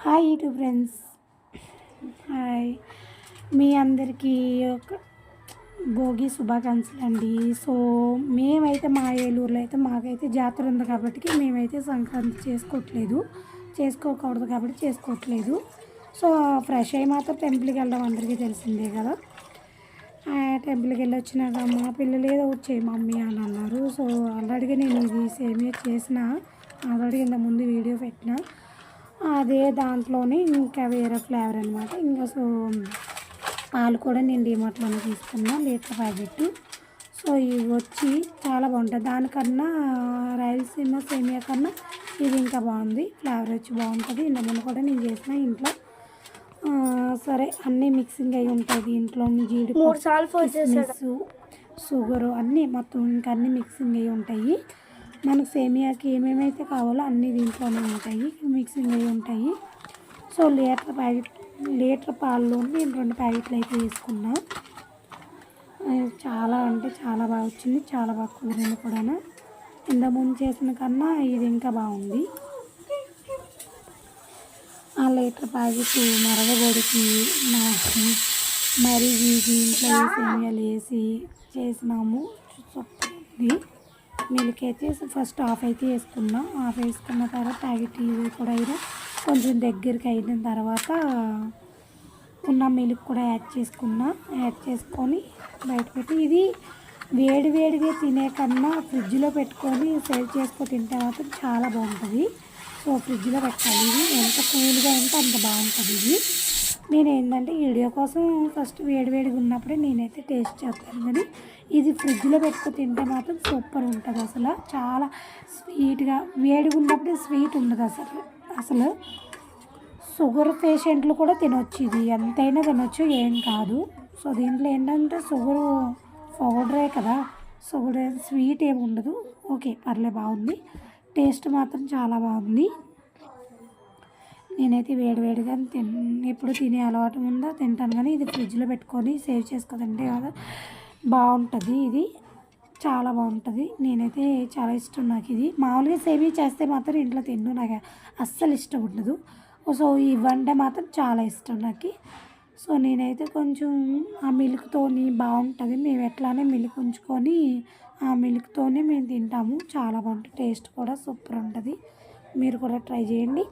Hi YouTube friends. Hi, మీ అందరికీ ఒక భోగి శుభాకాంక్షలు అండి. సో మేమైతే మా ఏలూరులో అయితే మాకైతే జాతర ఉంది కాబట్టి మేమైతే సంక్రాంతి చేసుకోకూడదు కాబట్టి చేసుకోవట్లేదు. సో ఫ్రెష్ అయ్యి మాత్రం టెంపుల్కి వెళ్ళడం అందరికీ తెలిసిందే కదా. టెంపుల్కి వెళ్ళి వచ్చినాక మా పిల్లలు ఏదో వచ్చాయి మమ్మీ అని అన్నారు. సో ఆల్రెడీగా నేను ఇది సేమియా చేసిన, ఆల్రెడీ ఇంత ముందు వీడియో పెట్టిన, అదే దాంట్లోనే ఇంకా వేరే ఫ్లేవర్ అనమాట. ఇంకా సో పాలు కూడా నేను డిమార్ట్లోనే తీసుకున్నా, లీటర్ ప్యాకెట్. సో ఇవి వచ్చి చాలా బాగుంటుంది. దానికన్నా రాయలసీమ సేమియా కన్నా ఇది ఇంకా బాగుంది, ఫ్లేవర్ వచ్చి బాగుంటుంది. ఇంత ముందు కూడా నేను చేసిన ఇంట్లో. సరే అన్నీ మిక్సింగ్ అయి ఉంటుంది దీంట్లో, జీడిపప్పు, షుగరు అన్నీ మొత్తం ఇంకా అన్నీ మిక్సింగ్ అయి ఉంటాయి. మనకు సేమియాకి ఏమేమైతే కావాలో అన్నీ దీంట్లోనే ఉంటాయి, మిక్సింగ్ అయి ఉంటాయి. సో లీటర్ పాలలో నేను 2 ప్యాకెట్లు అయితే వేసుకున్నా. చాలా అంటే చాలా బాగా వచ్చింది, చాలా బాగా కుదిరింది కూడా. ఇంతకుముందు చేసిన కన్నా ఇది ఇంకా బాగుంది. ఆ లీటర్ ప్యాకెట్ మరగబొడికి మరిగి దీంట్లో సేమియాలు వేసి చేసినాము. సూపర్. మిల్క్ అయితే ఫస్ట్ హాఫ్ అయితే వేసుకున్నాం. హాఫ్ వేసుకున్న తర్వాత ప్యాకెట్ ఇది కూడా అయితే కొంచెం దగ్గరికి అయిన తర్వాత ఉన్న మిల్క్ కూడా యాడ్ చేసుకొని బయట పెట్టి, ఇది వేడిగా తినే కన్నా ఫ్రిడ్జ్లో పెట్టుకొని సేవ్ చేసుకొని తింటే మాత్రం చాలా బాగుంటుంది. సో ఫ్రిడ్జ్లో పెట్టాలి. ఇది ఎంత కూల్గా ఉంటే అంత బాగుంటుంది. ఇది నేను ఏంటంటే వీడియో కోసం ఫస్ట్ వేడిగా ఉన్నప్పుడే నేనైతే టేస్ట్ చేస్తాను, కానీ ఇది ఫ్రిడ్జ్లో పెట్టుకుని తింటే మాత్రం సూపర్ ఉంటుంది. అసలు చాలా స్వీట్గా, వేడిగా ఉన్నప్పుడే స్వీట్ ఉండదు అసలు. షుగర్ పేషెంట్లు కూడా తినొచ్చు, ఇది ఎంతైనా తినొచ్చు, ఏం కాదు. సో దీంట్లో ఏంటంటే షుగరు పౌడరే కదా, షుగర్ స్వీట్ ఏమి ఉండదు. ఓకే పర్లే, బాగుంది. టేస్ట్ మాత్రం చాలా బాగుంది. నేనైతే వేడిగా ఎప్పుడు తినే అలవాటు ఉందో తింటాను, కానీ ఇది ఫ్రిడ్జ్లో పెట్టుకొని సేవ్ చేసుకోదంటే కదా బాగుంటుంది. ఇది చాలా బాగుంటుంది. నేనైతే చాలా ఇష్టం నాకు ఇది. మామూలుగా సేమియా చేస్తే మాత్రం ఇంట్లో తిన్ను, నాకు అస్సలు ఇష్టం ఉండదు. సో ఇవంటే మాత్రం చాలా ఇష్టం నాకు. సో నేనైతే కొంచెం ఆ మిల్క్తోని బాగుంటుంది. మేము ఎట్లానే మిల్క్ ఉంచుకొని ఆ మిల్క్తోనే మేము తింటాము. చాలా బాగుంటుంది, టేస్ట్ కూడా సూపర్ ఉంటుంది. మీరు కూడా ట్రై చేయండి.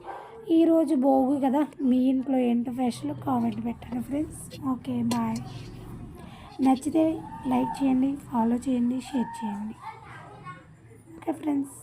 ఈరోజు భోగి కదా, మీ ఇంట్లో ఏంటో స్పెషల్ కామెంట్ పెట్టండి ఫ్రెండ్స్. Okay bye. నచ్చితే లైక్ చేయండి, ఫాలో చేయండి, షేర్ చేయండి. Okay friends.